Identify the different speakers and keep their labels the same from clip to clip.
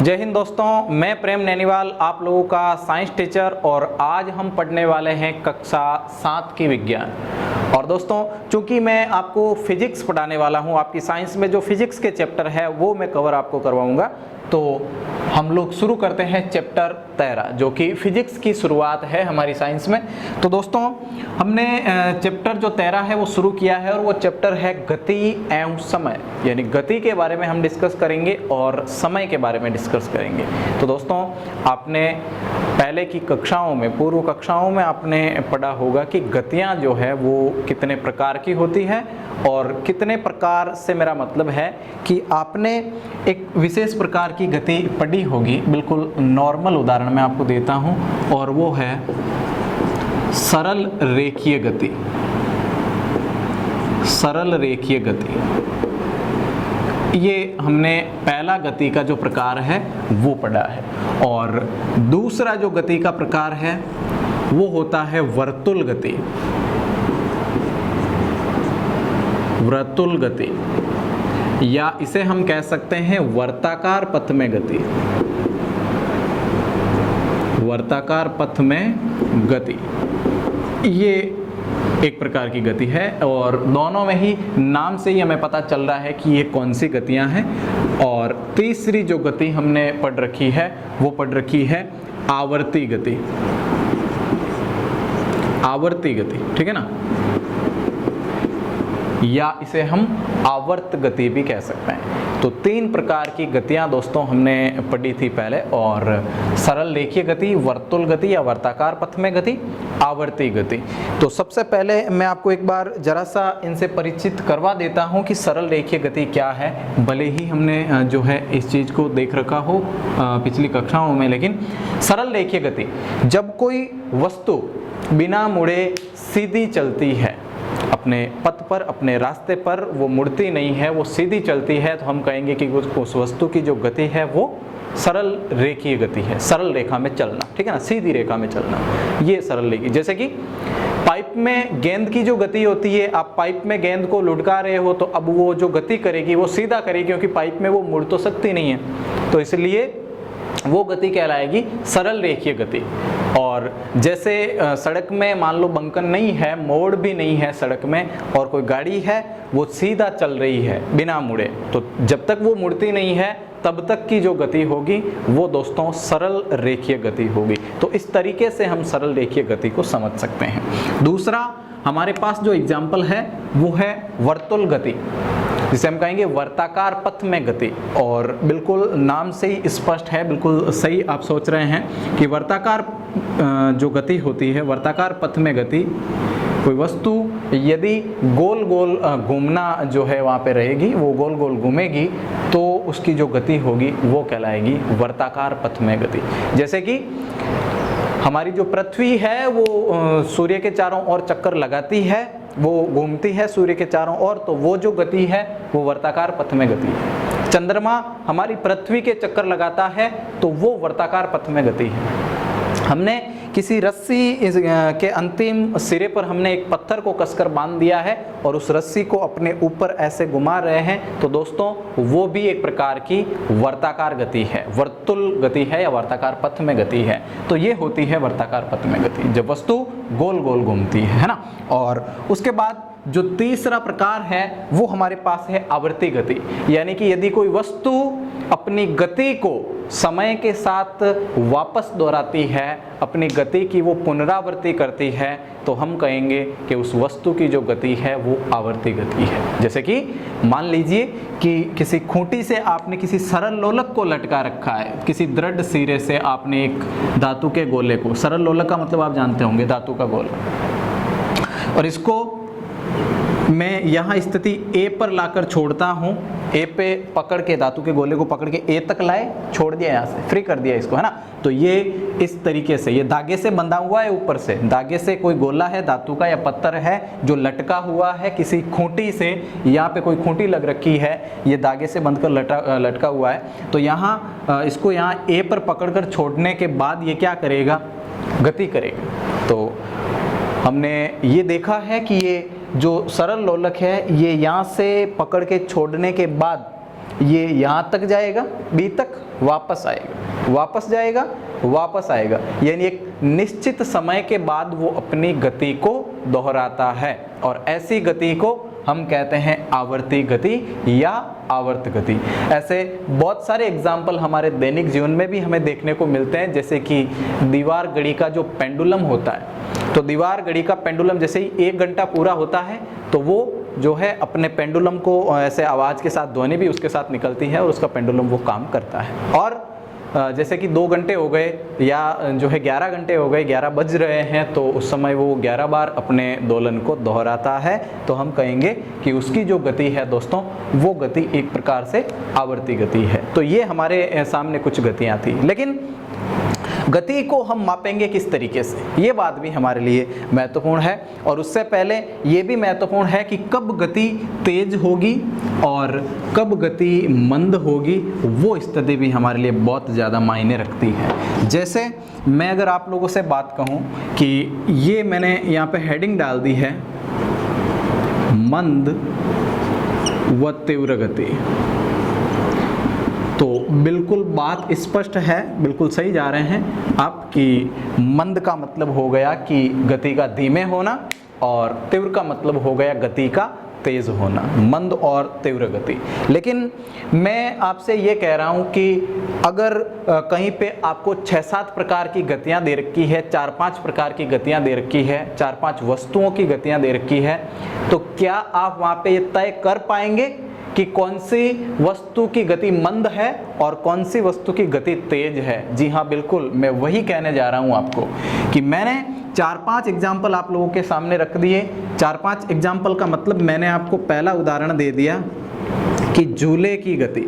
Speaker 1: जय हिंद दोस्तों, मैं प्रेम नैनीवाल आप लोगों का साइंस टीचर और आज हम पढ़ने वाले हैं कक्षा 7 की विज्ञान। और दोस्तों चूंकि मैं आपको फिजिक्स पढ़ाने वाला हूं, आपकी साइंस में जो फिजिक्स के चैप्टर है वो मैं कवर आपको करवाऊंगा। तो हम लोग शुरू करते हैं चैप्टर 13 जो कि फिजिक्स की शुरुआत है हमारी साइंस में। तो दोस्तों हमने चैप्टर जो 13 है वो शुरू किया है और वो चैप्टर है गति एवं समय, यानी गति के बारे में हम डिस्कस करेंगे और समय के बारे में डिस्कस करेंगे। तो दोस्तों आपने पहले की कक्षाओं में, पूर्व कक्षाओं में आपने पढ़ा होगा कि गतियाँ जो है वो कितने प्रकार की होती है और कितने प्रकार से मेरा मतलब है कि आपने एक विशेष प्रकार की गति पढ़ी होगी। बिल्कुल नॉर्मल उदाहरण मैं आपको देता हूं और वो है सरल रेखीय गति। सरल रेखीय गति, ये हमने पहला गति का जो प्रकार है वो पढ़ा है। और दूसरा जो गति का प्रकार है वो होता है वर्तुल गति। वर्तुल गति, या इसे हम कह सकते हैं वर्ताकार पथ में गति। वर्ताकार पथ में गति ये एक प्रकार की गति है और दोनों में ही नाम से ही हमें पता चल रहा है कि ये कौन सी गतियां हैं। और तीसरी जो गति हमने पढ़ रखी है वो पढ़ रखी है आवर्ती गति। आवर्ती गति, ठीक है ना, या इसे हम आवर्त गति भी कह सकते हैं। तो तीन प्रकार की गतियां दोस्तों हमने पढ़ी थी पहले, और सरल रेखीय गति, वर्तुल गति या वर्ताकार पथ में गति, आवर्ती गति। तो सबसे पहले मैं आपको एक बार जरा सा इनसे परिचित करवा देता हूं कि सरल रेखीय गति क्या है। भले ही हमने जो है इस चीज को देख रखा हो पिछली कक्षाओं में, लेकिन सरल रेखीय गति, जब कोई वस्तु बिना मुड़े सीधी चलती है, अपने पथ पर, अपने रास्ते पर वो मुड़ती नहीं है, वो सीधी चलती है, तो हम कहेंगे कि उस वस्तु की जो गति है वो सरल रेखीय गति है। सरल रेखा में चलना, ठीक है ना, सीधी रेखा में चलना, ये सरल रेखी। जैसे कि पाइप में गेंद की जो गति होती है, आप पाइप में गेंद को लुढ़का रहे हो तो अब वो जो गति करेगी वो सीधा करेगी, क्योंकि पाइप में वो मुड़ तो सकती नहीं है, तो इसलिए वो गति कहलाएगी सरल रेखीय गति। और जैसे सड़क में मान लो बंकन नहीं है, मोड़ भी नहीं है सड़क में, और कोई गाड़ी है वो सीधा चल रही है बिना मुड़े, तो जब तक वो मुड़ती नहीं है तब तक की जो गति होगी वो दोस्तों सरल रेखीय गति होगी। तो इस तरीके से हम सरल रेखीय गति को समझ सकते हैं। दूसरा हमारे पास जो एग्जाम्पल है वो है वर्तुल गति, जिसे हम कहेंगे वर्ताकार पथ में गति। और बिल्कुल नाम से ही स्पष्ट है, बिल्कुल सही आप सोच रहे हैं कि वर्ताकार जो गति होती है, वर्ताकार पथ में गति, कोई वस्तु यदि गोल गोल घूमना जो है वहाँ पे रहेगी, वो गोल गोल घूमेगी, तो उसकी जो गति होगी वो कहलाएगी वर्ताकार पथ में गति। जैसे कि हमारी जो पृथ्वी है वो सूर्य के चारों ओर चक्कर लगाती है, वो घूमती है सूर्य के चारों ओर, तो वो जो गति है वो वर्ताकार पथ में गति है। चंद्रमा हमारी पृथ्वी के चक्कर लगाता है तो वो वर्ताकार पथ में गति है। हमने किसी रस्सी के अंतिम सिरे पर हमने एक पत्थर को कसकर बांध दिया है और उस रस्सी को अपने ऊपर ऐसे घुमा रहे हैं, तो दोस्तों वो भी एक प्रकार की वर्ताकार गति है, वर्तुल गति है या वर्ताकार पथ में गति है। तो ये होती है वर्ताकार पथ में गति, जब वस्तु गोल गोल घूमती है ना। और उसके बाद जो तीसरा प्रकार है वो हमारे पास है आवर्ती गति, यानी कि यदि कोई वस्तु अपनी गति को समय के साथ वापस दोहराती है, अपनी गति की वो पुनरावृत्ति करती है, तो हम कहेंगे कि उस वस्तु की जो गति है वो आवर्ती गति है। जैसे कि मान लीजिए कि किसी खूंटी से आपने किसी सरल लोलक को लटका रखा है, किसी दृढ़ सिरे से आपने एक धातु के गोले को, सरल लोलक का मतलब आप जानते होंगे, धातु का गोला, और इसको मैं यहाँ स्थिति ए पर लाकर छोड़ता हूँ, ए पे पकड़ के, धातु के गोले को पकड़ के ए तक लाए, छोड़ दिया, यहाँ से फ्री कर दिया इसको, है ना। तो ये इस तरीके से, ये धागे से बंधा हुआ है, ऊपर से धागे से कोई गोला है धातु का या पत्थर है जो लटका हुआ है किसी खूंटी से, यहाँ पे कोई खूंटी लग रखी है, ये धागे से बंधकर लटका हुआ है। तो यहाँ इसको यहाँ ए पर पकड़कर छोड़ने के बाद ये क्या करेगा, गति करेगा। तो हमने ये देखा है कि ये जो सरल लोलक है ये यहाँ से पकड़ के छोड़ने के बाद ये यहाँ तक जाएगा, बी तक, वापस आएगा, वापस जाएगा, वापस आएगा, यानी एक निश्चित समय के बाद वो अपनी गति को दोहराता है और ऐसी गति को हम कहते हैं आवर्ती गति या आवर्त गति। ऐसे बहुत सारे एग्जाम्पल हमारे दैनिक जीवन में भी हमें देखने को मिलते हैं, जैसे कि दीवार घड़ी का जो पेंडुलम होता है, तो दीवार घड़ी का पेंडुलम जैसे ही 1 घंटा पूरा होता है तो वो जो है अपने पेंडुलम को ऐसे आवाज़ के साथ, ध्वनि भी उसके साथ निकलती है और उसका पेंडुलम वो काम करता है। और जैसे कि 2 घंटे हो गए या जो है 11 घंटे हो गए, 11 बज रहे हैं, तो उस समय वो 11 बार अपने दोलन को दोहराता है, तो हम कहेंगे कि उसकी जो गति है दोस्तों वो गति एक प्रकार से आवर्ती गति है। तो ये हमारे सामने कुछ गतियाँ थी, लेकिन गति को हम मापेंगे किस तरीके से, ये बात भी हमारे लिए महत्वपूर्ण है। और उससे पहले ये भी महत्वपूर्ण है कि कब गति तेज होगी और कब गति मंद होगी, वो स्थिति भी हमारे लिए बहुत ज़्यादा मायने रखती है। जैसे मैं अगर आप लोगों से बात कहूँ कि ये मैंने यहाँ पे हेडिंग डाल दी है, मंद व तीव्र गति, तो बिल्कुल बात स्पष्ट है, बिल्कुल सही जा रहे हैं आप कि मंद का मतलब हो गया कि गति का धीमे होना और तीव्र का मतलब हो गया गति का तेज होना, मंद और तीव्र गति। लेकिन मैं आपसे ये कह रहा हूँ कि अगर कहीं पे आपको 6-7 प्रकार की गतियाँ दे रखी है, 4-5 प्रकार की गतियाँ दे रखी है, 4-5 वस्तुओं की गतियाँ दे रखी है, तो क्या आप वहाँ पे ये तय कर पाएंगे कि कौन सी वस्तु की गति मंद है और कौन सी वस्तु की गति तेज है? जी हाँ, बिल्कुल, मैं वही कहने जा रहा हूँ आपको कि मैंने 4-5 एग्जाम्पल आप लोगों के सामने रख दिए। 4-5 एग्जाम्पल का मतलब मैंने आपको पहला उदाहरण दे दिया कि झूले की गति,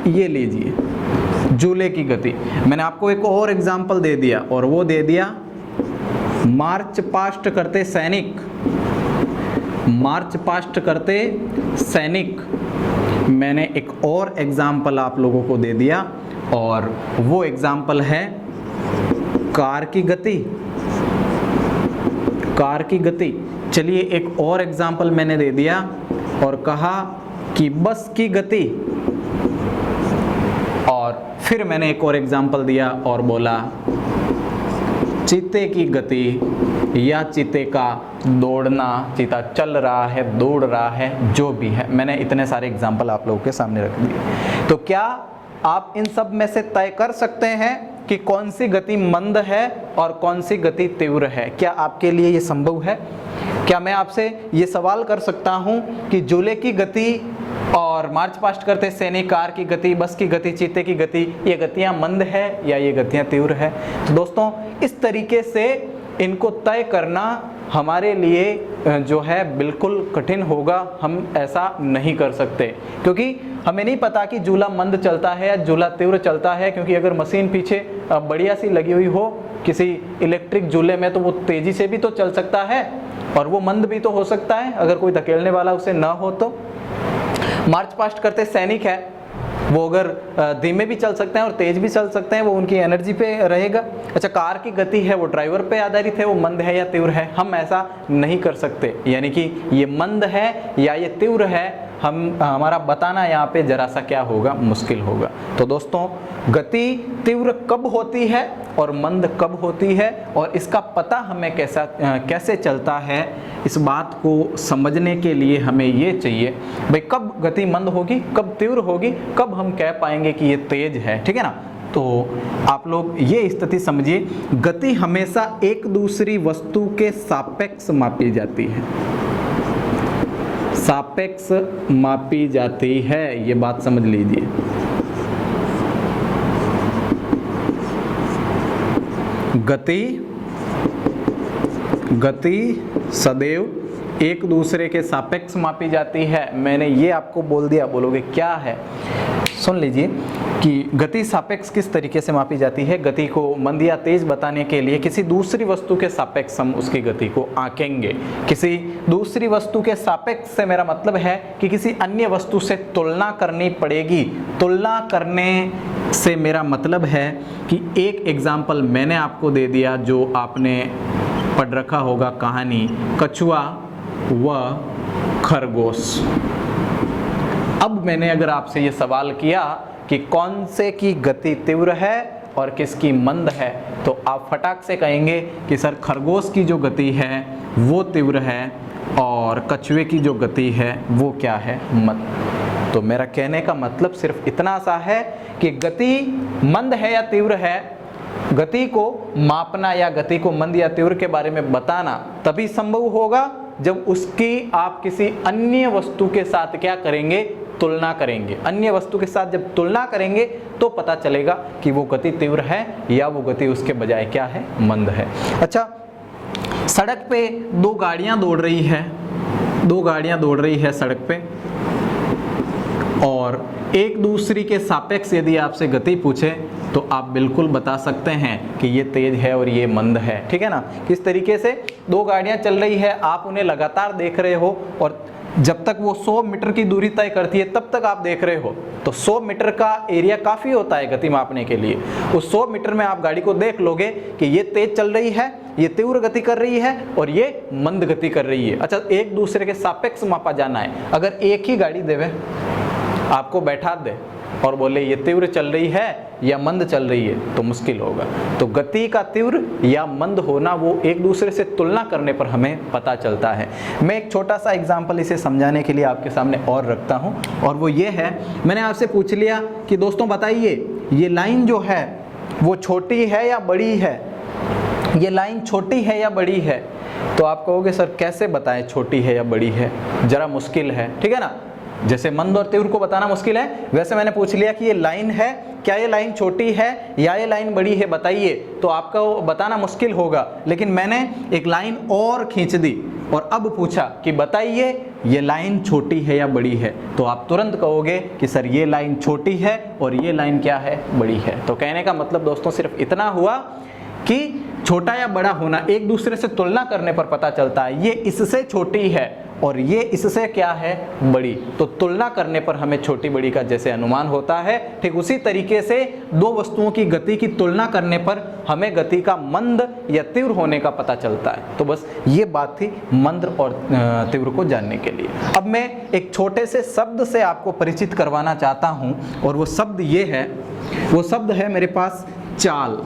Speaker 1: ये लीजिए झूले की गति। मैंने आपको एक और एग्जाम्पल दे दिया और वो दे दिया मार्च पास्ट करते सैनिक, मार्च पास्ट करते सैनिक। मैंने एक और एग्जाम्पल आप लोगों को दे दिया और वो एग्जाम्पल है कार की गति, कार की गति। चलिए एक और एग्जाम्पल मैंने दे दिया और कहा कि बस की गति, और फिर मैंने एक और एग्जाम्पल दिया और बोला चीते की गति या चीते का दौड़ना, चीता चल रहा है, दौड़ रहा है, जो भी है। मैंने इतने सारे एग्जाम्पल आप लोगों के सामने रख दिए। तो क्या आप इन सब में से तय कर सकते हैं कि कौन सी गति मंद है और कौन सी गति तीव्र है? क्या आपके लिए ये संभव है? क्या मैं आपसे ये सवाल कर सकता हूँ कि झूले की गति और मार्च पास्ट करते सैनिक, कार की गति, बस की गति, चीते की गति, ये गतियाँ मंद है या ये गतियाँ तीव्र है? तो दोस्तों इस तरीके से इनको तय करना हमारे लिए जो है बिल्कुल कठिन होगा। हम ऐसा नहीं कर सकते क्योंकि हमें नहीं पता कि झूला मंद चलता है या झूला तीव्र चलता है, क्योंकि अगर मशीन पीछे बढ़िया सी लगी हुई हो किसी इलेक्ट्रिक झूले में तो वो तेज़ी से भी तो चल सकता है और वो मंद भी तो हो सकता है अगर कोई धकेलने वाला उसे ना हो। तो मार्च पास्ट करते सैनिक है, वो अगर धीमे भी चल सकते हैं और तेज भी चल सकते हैं, वो उनकी एनर्जी पे रहेगा। अच्छा, कार की गति है वो ड्राइवर पे आधारित है, वो मंद है या तीव्र है? हम ऐसा नहीं कर सकते, यानी कि ये मंद है या ये तीव्र है हमारा बताना यहाँ पे जरा सा क्या होगा, मुश्किल होगा। तो दोस्तों गति तीव्र कब होती है और मंद कब होती है और इसका पता हमें कैसे चलता है, इस बात को समझने के लिए हमें ये चाहिए भाई कब गति मंद होगी, कब तीव्र होगी, कब हम कह पाएंगे कि ये तेज है, ठीक है ना। तो आप लोग ये स्थिति समझिए, गति हमेशा एक दूसरी वस्तु के सापेक्ष मापी जाती है, सापेक्ष मापी जाती है, ये बात समझ लीजिए। गति सदैव एक दूसरे के सापेक्ष मापी जाती है। मैंने ये आपको बोल दिया, बोलोगे क्या है? सुन लीजिए कि गति सापेक्ष किस तरीके से मापी जाती है। गति को मंद या तेज बताने के लिए किसी दूसरी वस्तु के सापेक्ष हम उसकी गति को आंकेंगे। किसी दूसरी वस्तु के सापेक्ष से मेरा मतलब है कि किसी अन्य वस्तु से तुलना करनी पड़ेगी। तुलना करने से मेरा मतलब है कि एक एग्जाम्पल मैंने आपको दे दिया जो आपने पढ़ रखा होगा, कहानी कछुआ व खरगोश। अब मैंने अगर आपसे ये सवाल किया कि कौन से की गति तीव्र है और किसकी मंद है, तो आप फटाक से कहेंगे कि सर खरगोश की जो गति है वो तीव्र है और कछुए की जो गति है वो क्या है, मंद। तो मेरा कहने का मतलब सिर्फ इतना सा है कि गति मंद है या तीव्र है, गति को मापना या गति को मंद या तीव्र के बारे में बताना तभी संभव होगा जब उसकी आप किसी अन्य वस्तु के साथ क्या करेंगे, तुलना करेंगे। अन्य वस्तु के साथ जब तुलना करेंगे तो पता चलेगा कि वो गति तीव्र है या वो गति उसके बजाय क्या है, मंद है। अच्छा, सड़क पे दो गाड़ियां दौड़ रही है सड़क पे, और एक दूसरी के सापेक्ष यदि आपसे गति पूछे तो आप बिल्कुल बता सकते हैं कि ये तेज है और ये मंद है, ठीक है ना। किस तरीके से दो गाड़ियां चल रही है, आप उन्हें लगातार देख रहे हो और जब तक वो 100 मीटर की दूरी तय करती है तब तक आप देख रहे हो, तो 100 मीटर का एरिया काफ़ी होता है गति मापने के लिए। उस 100 मीटर में आप गाड़ी को देख लोगे कि ये तेज चल रही है, ये तीव्र गति कर रही है और ये मंद गति कर रही है। अच्छा, एक दूसरे के सापेक्ष मापा जाना है। अगर एक ही गाड़ी देवे, आपको बैठा दे और बोले ये तीव्र चल रही है या मंद चल रही है, तो मुश्किल होगा। तो गति का तीव्र या मंद होना वो एक दूसरे से तुलना करने पर हमें पता चलता है। मैं एक छोटा सा एग्जांपल इसे समझाने के लिए आपके सामने और रखता हूं, और वो ये है, मैंने आपसे पूछ लिया कि दोस्तों बताइए ये लाइन जो है वो छोटी है या बड़ी है, ये लाइन छोटी है या बड़ी है। तो आप कहोगे सर कैसे बताएं छोटी है या बड़ी है, जरा मुश्किल है, ठीक है ना। जैसे मंद और तीव्र को बताना मुश्किल है, वैसे मैंने पूछ लिया कि ये लाइन है, क्या ये लाइन छोटी है या ये लाइन बड़ी है, बताइए, तो आपको बताना मुश्किल होगा। लेकिन मैंने एक लाइन और खींच दी और अब पूछा कि बताइए ये लाइन छोटी है या बड़ी है, तो आप तुरंत कहोगे कि सर ये लाइन छोटी है और ये लाइन क्या है, बड़ी है। तो कहने का मतलब दोस्तों सिर्फ इतना हुआ कि छोटा या बड़ा होना एक दूसरे से तुलना करने पर पता चलता है। ये इससे छोटी है और ये इससे क्या है, बड़ी। तो तुलना करने पर हमें छोटी बड़ी का जैसे अनुमान होता है, ठीक उसी तरीके से दो वस्तुओं की गति की तुलना करने पर हमें गति का मंद या तीव्र होने का पता चलता है। तो बस ये बात थी मंद और तीव्र को जानने के लिए। अब मैं एक छोटे से शब्द से आपको परिचित करवाना चाहता हूँ, और वो शब्द ये है, वो शब्द है मेरे पास चाल।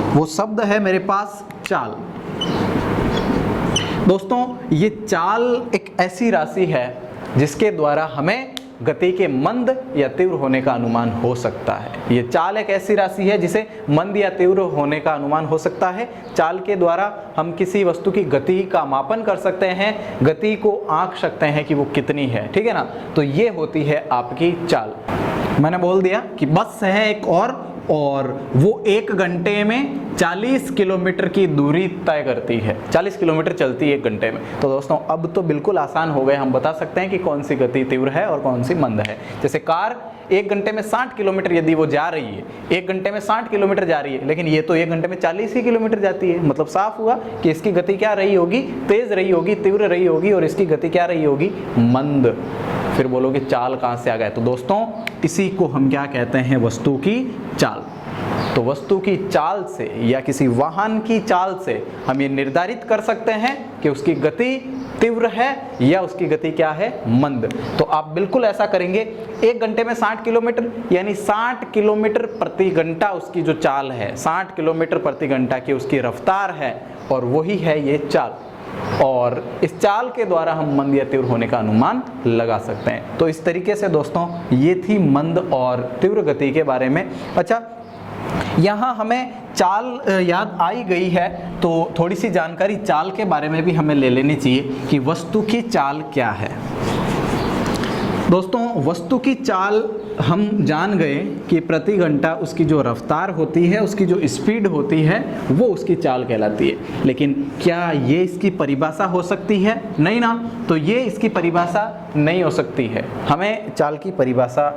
Speaker 1: वो शब्द है मेरे पास चाल। दोस्तों ये चाल एक ऐसी राशि है जिसके द्वारा हमें गति के मंद या तीव्र होने का अनुमान हो सकता है। ये चाल एक ऐसी राशि है जिसे मंद या तीव्र होने का अनुमान हो सकता है। चाल के द्वारा हम किसी वस्तु की गति का मापन कर सकते हैं, गति को आंक सकते हैं कि वो कितनी है, ठीक है ना। तो ये होती है आपकी चाल। मैंने बोल दिया कि बस है एक और वो 1 घंटे में 40 किलोमीटर की दूरी तय करती है, 40 किलोमीटर चलती है 1 घंटे में। तो दोस्तों अब तो बिल्कुल आसान हो गए, हम बता सकते हैं कि कौन सी गति तीव्र है और कौन सी मंद है। जैसे कार 1 घंटे में 60 किलोमीटर यदि वो जा रही है, 1 घंटे में 60 किलोमीटर जा रही है, लेकिन ये तो 1 घंटे में 40 ही किलोमीटर जाती है। मतलब साफ हुआ कि इसकी गति क्या रही होगी, तेज रही होगी, तीव्र रही होगी, और इसकी गति क्या रही होगी, मंद। फिर बोलोगे चाल कहाँ से आ गया, तो दोस्तों इसी को हम क्या कहते हैं, वस्तु की चाल। तो वस्तु की चाल से या किसी वाहन की चाल से हम ये निर्धारित कर सकते हैं कि उसकी गति तीव्र है या उसकी गति क्या है, मंद। तो आप बिल्कुल ऐसा करेंगे, 1 घंटे में 60 किलोमीटर यानी 60 किलोमीटर प्रति घंटा उसकी जो चाल है, 60 किलोमीटर प्रति घंटा की उसकी रफ्तार है, और वही है ये चाल। और इस चाल के द्वारा हम मंद या तीव्र होने का अनुमान लगा सकते हैं। तो इस तरीके से दोस्तों ये थी मंद और तीव्र गति के बारे में। अच्छा, यहाँ हमें चाल याद आई गई है, तो थोड़ी सी जानकारी चाल के बारे में भी हमें ले लेनी चाहिए कि वस्तु की चाल क्या है। दोस्तों वस्तु की चाल हम जान गए कि प्रति घंटा उसकी जो रफ्तार होती है, उसकी जो स्पीड होती है, वो उसकी चाल कहलाती है। लेकिन क्या ये इसकी परिभाषा हो सकती है? नहीं ना। तो ये इसकी परिभाषा नहीं हो सकती है। हमें चाल की परिभाषा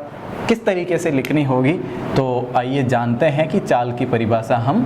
Speaker 1: किस तरीके से लिखनी होगी, तो आइए जानते हैं कि चाल की परिभाषा हम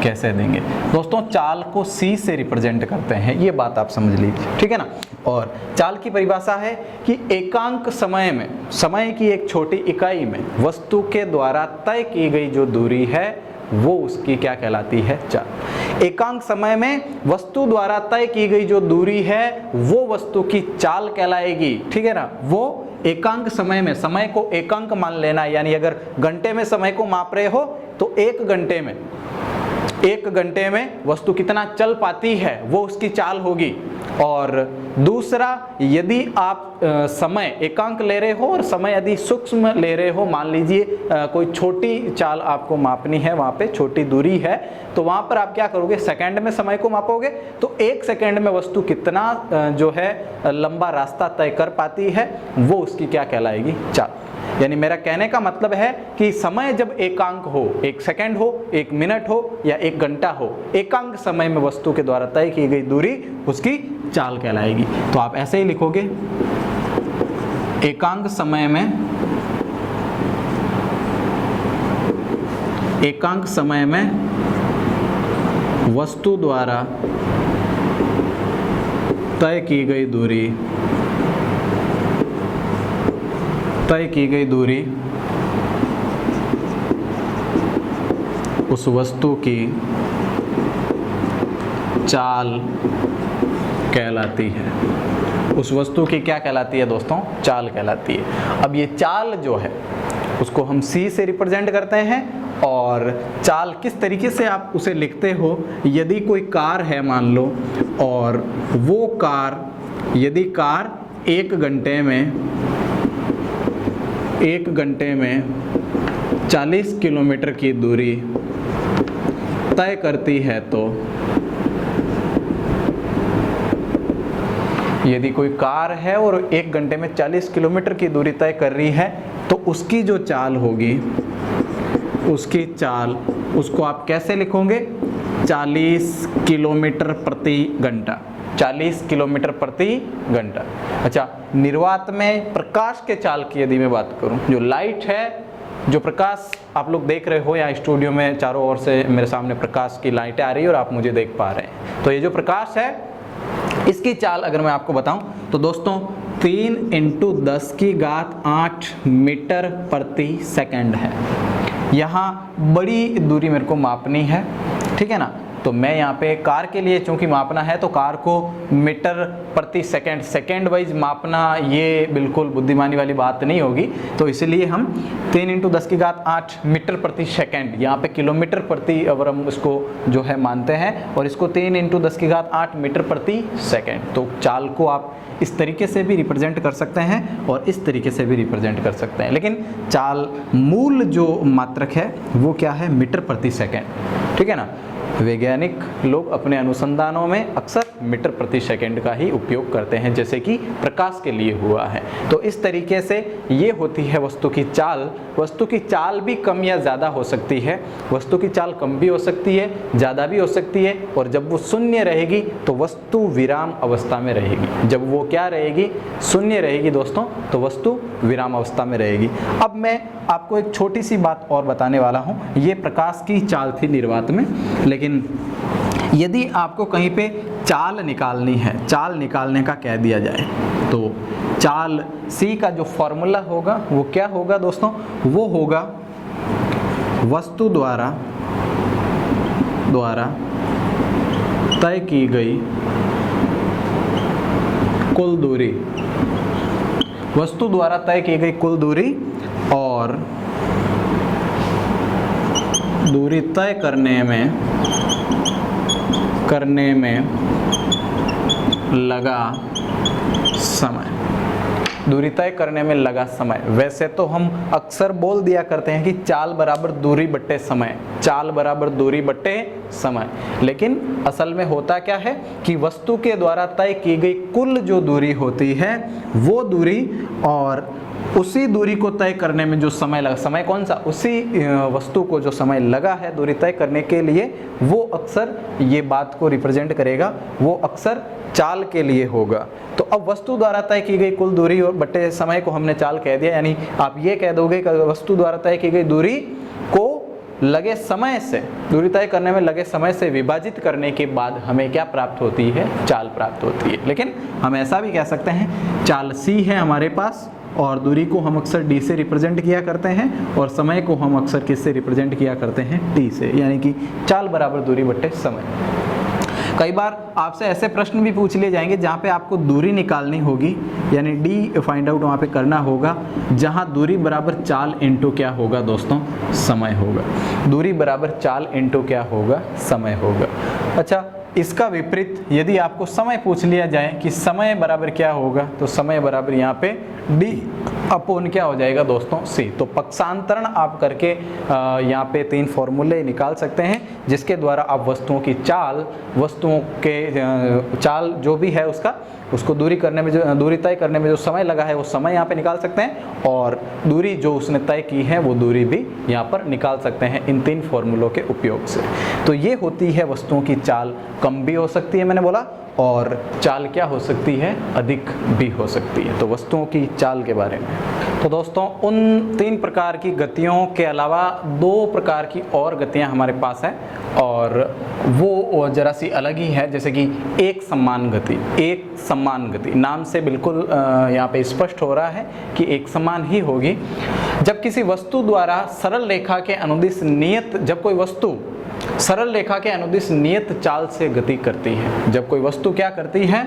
Speaker 1: कैसे देंगे। दोस्तों चाल को C से रिप्रेजेंट करते हैं, ये बात आप समझ लीजिए, ठीक है ना। और चाल की परिभाषा है कि एकांक समय में, समय की एक छोटी इकाई में वस्तु के द्वारा तय की गई जो दूरी है वो उसकी क्या कहलाती है, चाल। एकांक समय में वस्तु द्वारा तय की गई जो दूरी है वो वस्तु की चाल कहलाएगी, ठीक है ना। वो एकांक समय में, समय को एकांक मान लेना, यानी अगर घंटे में समय को माप रहे हो तो एक घंटे में वस्तु कितना चल पाती है वो उसकी चाल होगी। और दूसरा, यदि आप समय एकांक ले रहे हो और समय यदि सूक्ष्म ले रहे हो, मान लीजिए कोई छोटी चाल आपको मापनी है, वहाँ पे छोटी दूरी है, तो वहाँ पर आप क्या करोगे, सेकंड में समय को मापोगे, तो एक सेकंड में वस्तु कितना जो है लंबा रास्ता तय कर पाती है वो उसकी क्या कहलाएगी, चाल। यानी मेरा कहने का मतलब है कि समय जब एकांक हो, एक सेकंड हो, एक मिनट हो या एक घंटा हो, एकांक समय में वस्तु के द्वारा तय की गई दूरी उसकी चाल कहलाएगी। तो आप ऐसे ही लिखोगे, एकांक समय में वस्तु द्वारा तय की गई दूरी उस वस्तु की चाल कहलाती है। उस वस्तु की क्या कहलाती है दोस्तों, चाल कहलाती है। अब ये चाल जो है उसको हम c से रिप्रेजेंट करते हैं। और चाल किस तरीके से आप उसे लिखते हो, यदि कोई कार है मान लो, और वो कार, यदि कार एक घंटे में 40 किलोमीटर की दूरी तय करती है, तो यदि कोई कार है और एक घंटे में 40 किलोमीटर की दूरी तय कर रही है, तो उसकी जो चाल होगी, उसकी चाल, उसको आप कैसे लिखोगे, 40 किलोमीटर प्रति घंटा, 40 किलोमीटर प्रति घंटा। अच्छा, निर्वात में प्रकाश के चाल की यदि मैं बात करूं, जो लाइट है, जो प्रकाश आप लोग देख रहे हो, या स्टूडियो में चारों ओर से मेरे सामने प्रकाश की लाइटें आ रही है और आप मुझे देख पा रहे हैं, तो ये जो प्रकाश है इसकी चाल अगर मैं आपको बताऊं तो दोस्तों 3 × 10⁸ मीटर प्रति सेकंड है। यहाँ बड़ी दूरी मेरे को मापनी है, ठीक है ना। तो मैं यहाँ पे कार के लिए चूंकि मापना है तो कार को मीटर प्रति सेकंड, सेकंड वाइज मापना ये बिल्कुल बुद्धिमानी वाली बात नहीं होगी, तो इसलिए हम 3 × 10⁸ मीटर प्रति सेकंड, यहाँ पे किलोमीटर प्रति अगर हम इसको जो है मानते हैं, और इसको 3 × 10⁸ मीटर प्रति सेकंड। तो चाल को आप इस तरीके से भी रिप्रेजेंट कर सकते हैं और इस तरीके से भी रिप्रेजेंट कर सकते हैं, लेकिन चाल मूल जो मात्रक है वो क्या है, मीटर प्रति सेकंड, ठीक है ना। वैज्ञानिक लोग अपने अनुसंधानों में अक्सर मीटर प्रति सेकंड का ही उपयोग करते हैं, जैसे कि प्रकाश के लिए हुआ है। तो इस तरीके से ये होती है वस्तु की चाल। वस्तु की चाल भी कम या ज़्यादा हो सकती है, वस्तु की चाल कम भी हो सकती है, ज़्यादा भी हो सकती है, और जब वो शून्य रहेगी तो वस्तु विराम अवस्था में रहेगी। जब वो क्या रहेगी, शून्य रहेगी दोस्तों, तो वस्तु विराम अवस्था में रहेगी। अब मैं आपको एक छोटी सी बात और बताने वाला हूँ। ये प्रकाश की चाल थी निर्वात में, लेकिन यदि आपको कहीं पे चाल निकालनी है, चाल निकालने का कह दिया जाए, तो चाल C का जो फॉर्मूला होगा वो क्या होगा दोस्तों, वो होगा वस्तु द्वारा तय की गई कुल दूरी, वस्तु द्वारा तय की गई कुल दूरी, और दूरी तय करने में लगा समय, दूरी तय करने में लगा समय। वैसे तो हम अक्सर बोल दिया करते हैं कि चाल बराबर दूरी बट्टे समय, चाल बराबर दूरी बट्टे समय, लेकिन असल में होता क्या है कि वस्तु के द्वारा तय की गई कुल जो दूरी होती है वो दूरी, और उसी दूरी को तय करने में जो समय लगा, समय कौन सा, उसी वस्तु को जो समय लगा है दूरी तय करने के लिए, वो अक्सर ये बात को रिप्रेजेंट करेगा, वो अक्सर चाल के लिए होगा। तो अब वस्तु द्वारा तय की गई कुल दूरी और बटे समय को हमने चाल कह दिया, यानी आप ये कह दोगे कि वस्तु द्वारा तय की गई दूरी को लगे समय से, दूरी तय करने में लगे समय से विभाजित करने के बाद हमें क्या प्राप्त होती है, चाल प्राप्त होती है। लेकिन हम ऐसा भी कह सकते हैं, चाल C है हमारे पास, और दूरी को हम अक्सर d से रिप्रेजेंट किया करते हैं और समय को हम अक्सर किससे रिप्रेजेंट किया करते हैं, t से, यानी कि चाल बराबर दूरी बट्टे समय। कई बार आपसे ऐसे प्रश्न भी पूछ लिए जाएंगे जहाँ पे आपको दूरी निकालनी होगी, यानी d फाइंड आउट वहाँ पे करना होगा, जहाँ दूरी बराबर चाल इंटू क्या होगा दोस्तों, समय होगा। दूरी बराबर चाल इंटू क्या होगा, समय होगा। अच्छा, इसका विपरीत यदि आपको समय पूछ लिया जाए कि समय बराबर क्या होगा, तो समय बराबर यहाँ पे d अपोन क्या हो जाएगा दोस्तों, c। तो पक्षांतरण आप करके यहाँ पे 3 फॉर्मूले निकाल सकते हैं, जिसके द्वारा आप वस्तुओं की चाल, वस्तुओं के चाल जो भी है उसको दूरी करने में, जो दूरी तय करने में जो समय लगा है वो समय यहाँ पे निकाल सकते हैं, और दूरी जो उसने तय की है वो दूरी भी यहाँ पर निकाल सकते हैं इन 3 फॉर्मूलों के उपयोग से। तो ये होती है वस्तुओं की चाल, कम भी हो सकती है मैंने बोला, और चाल क्या हो सकती है, अधिक भी हो सकती है। तो वस्तुओं की चाल के बारे में। तो दोस्तों उन 3 प्रकार की गतियों के अलावा 2 प्रकार की और गतियां हमारे पास हैं, और वो जरा सी अलग ही है। जैसे कि एक समान गति। एक समान गति नाम से बिल्कुल यहाँ पे स्पष्ट हो रहा है कि एक समान ही होगी। जब किसी वस्तु द्वारा सरल रेखा के अनुदिश नियत, जब कोई वस्तु सरल रेखा के अनुदिश नियत चाल से गति करती है, जब कोई वस्तु क्या करती है,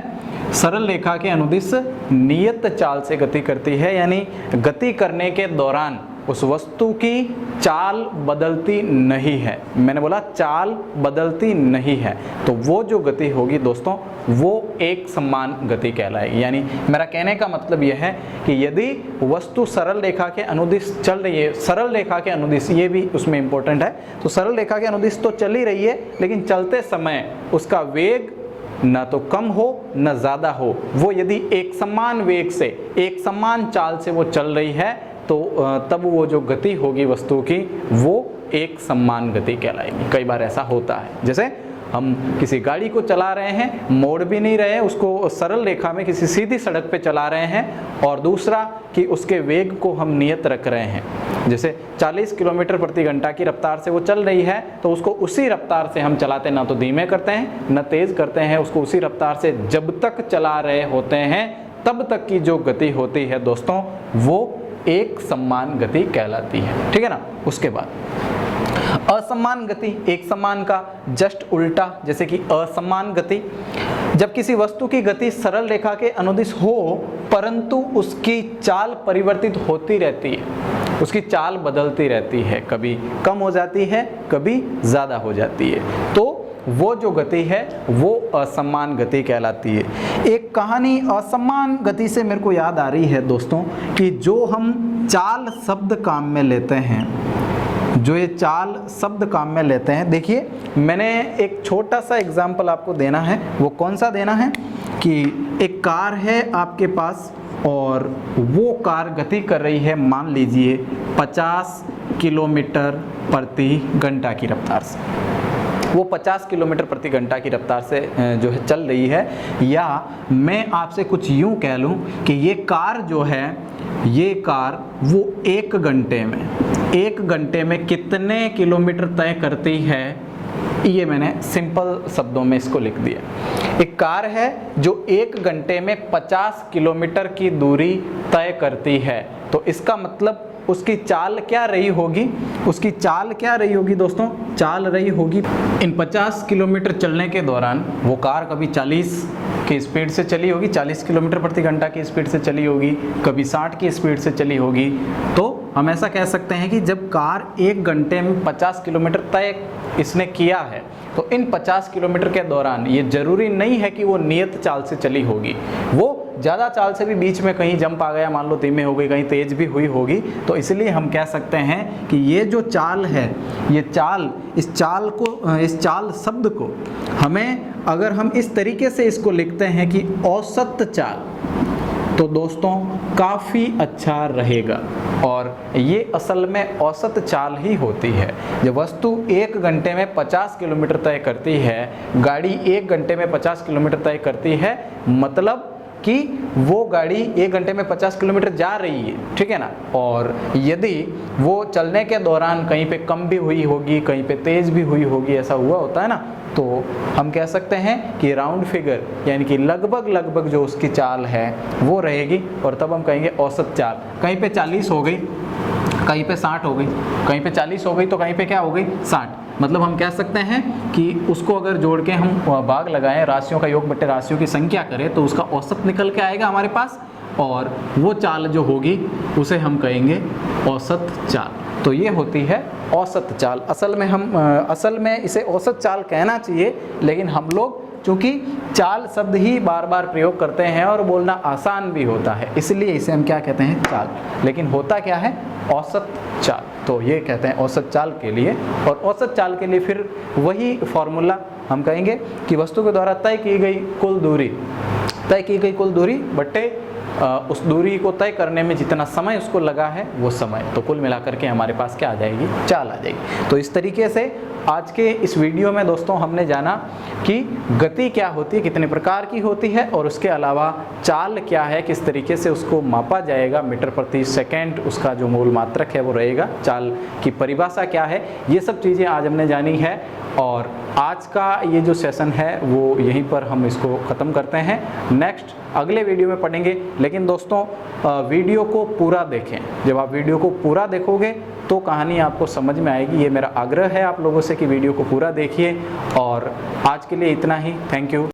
Speaker 1: सरल रेखा के अनुदिश नियत चाल से गति करती है, यानी गति करने के दौरान उस वस्तु की चाल बदलती नहीं है। मैंने बोला चाल बदलती नहीं है, तो वो जो गति होगी दोस्तों वो एक समान गति कहलाएगी। यानी मेरा कहने का मतलब यह है कि यदि वस्तु सरल रेखा के अनुदिश चल रही है, सरल रेखा के अनुदिश, ये भी उसमें इंपॉर्टेंट है, तो सरल रेखा के अनुदिश तो चल ही रही है, लेकिन चलते समय उसका वेग न तो कम हो न ज़्यादा हो, वो यदि एक समान वेग से, एक समान चाल से वो चल रही है, तो तब वो जो गति होगी वस्तु की वो एक समान गति कहलाएगी। कई बार ऐसा होता है, जैसे हम किसी गाड़ी को चला रहे हैं, मोड़ भी नहीं रहे हैं, उसको सरल रेखा में किसी सीधी सड़क पे चला रहे हैं, और दूसरा कि उसके वेग को हम नियत रख रहे हैं। जैसे 40 किलोमीटर प्रति घंटा की रफ्तार से वो चल रही है, तो उसको उसी रफ्तार से हम चलाते, ना तो धीमे करते हैं न तेज़ करते हैं, उसको उसी रफ्तार से जब तक चला रहे होते हैं तब तक की जो गति होती है दोस्तों वो एक समान गति कहलाती है। ठीक है ना। उसके बाद असमान गति, एक समान का जस्ट उल्टा, जैसे कि असमान गति, जब किसी वस्तु की गति सरल रेखा के अनुदिश हो परंतु उसकी चाल परिवर्तित होती रहती है, उसकी चाल बदलती रहती है, कभी कम हो जाती है कभी ज़्यादा हो जाती है, तो वो जो गति है वो असमान गति कहलाती है। एक कहानी असमान गति से मेरे को याद आ रही है दोस्तों, कि जो हम चाल शब्द काम में लेते हैं, जो ये चाल शब्द काम में लेते हैं, देखिए मैंने एक छोटा सा एग्जाम्पल आपको देना है। वो कौन सा देना है कि एक कार है आपके पास, और वो कार गति कर रही है, मान लीजिए 50 किलोमीटर प्रति घंटा की रफ्तार से। वो 50 किलोमीटर प्रति घंटा की रफ्तार से जो है चल रही है, या मैं आपसे कुछ यूँ कह लूँ कि ये कार जो है, ये कार वो 1 घंटे में कितने किलोमीटर तय करती है, ये मैंने सिंपल शब्दों में इसको लिख दिया। एक कार है जो 1 घंटे में 50 किलोमीटर की दूरी तय करती है, तो इसका मतलब उसकी चाल क्या रही होगी, उसकी चाल क्या रही होगी दोस्तों, चाल रही होगी इन 50 किलोमीटर चलने के दौरान वो कार कभी 40 की स्पीड से चली होगी, 40 किलोमीटर प्रति घंटा की स्पीड से चली होगी, कभी 60 की स्पीड से चली होगी। तो हम ऐसा कह सकते हैं कि जब कार 1 घंटे में 50 किलोमीटर तय इसने किया है, तो इन 50 किलोमीटर के दौरान ये जरूरी नहीं है कि वो नियत चाल से चली होगी, वो ज़्यादा चाल से भी बीच में कहीं जंप आ गया, मान लो धीमे हो गई, कहीं तेज भी हुई होगी। तो इसलिए हम कह सकते हैं कि ये जो चाल है, ये चाल, इस चाल शब्द को हमें अगर हम इस तरीके से इसको लिखते हैं कि औसत चाल, तो दोस्तों काफ़ी अच्छा रहेगा। और ये असल में औसत चाल ही होती है। जब वस्तु 1 घंटे में 50 किलोमीटर तय करती है, गाड़ी 1 घंटे में 50 किलोमीटर तय करती है, मतलब कि वो गाड़ी 1 घंटे में 50 किलोमीटर जा रही है, ठीक है ना, और यदि वो चलने के दौरान कहीं पे कम भी हुई होगी, कहीं पे तेज़ भी हुई होगी, ऐसा हुआ होता है ना, तो हम कह सकते हैं कि राउंड फिगर यानी कि लगभग जो उसकी चाल है वो रहेगी, और तब हम कहेंगे औसत चाल। कहीं पे 40 हो गई, कहीं पे 60 हो गई, कहीं पे 40 हो गई तो कहीं पे क्या हो गई 60। मतलब हम कह सकते हैं कि उसको अगर जोड़ के हम भाग लगाएं, राशियों का योग बट्टे राशियों की संख्या करें तो उसका औसत निकल के आएगा हमारे पास, और वो चाल जो होगी उसे हम कहेंगे औसत चाल। तो ये होती है औसत चाल। असल में इसे औसत चाल कहना चाहिए, लेकिन हम लोग चूँकि चाल शब्द ही बार बार प्रयोग करते हैं और बोलना आसान भी होता है, इसलिए इसे हम क्या कहते हैं चाल, लेकिन होता क्या है औसत चाल। तो ये कहते हैं औसत चाल के लिए, और औसत चाल के लिए फिर वही फॉर्मूला हम कहेंगे कि वस्तु के द्वारा तय की गई कुल दूरी बट्टे उस दूरी को तय करने में जितना समय उसको लगा है वो समय, तो कुल मिलाकर के हमारे पास क्या आ जाएगी, चाल आ जाएगी। तो इस तरीके से आज के इस वीडियो में दोस्तों हमने जाना कि गति क्या होती है, कितने प्रकार की होती है, और उसके अलावा चाल क्या है, किस तरीके से उसको मापा जाएगा, मीटर प्रति सेकंड उसका जो मूल मात्रक है वो रहेगा, चाल की परिभाषा क्या है, ये सब चीज़ें आज हमने जानी है। और आज का ये जो सेशन है वो यहीं पर हम इसको ख़त्म करते हैं, नेक्स्ट अगले वीडियो में पढ़ेंगे। लेकिन दोस्तों वीडियो को पूरा देखें, जब आप वीडियो को पूरा देखोगे तो कहानी आपको समझ में आएगी। ये मेरा आग्रह है आप लोगों से कि वीडियो को पूरा देखिए, और आज के लिए इतना ही। Thank you.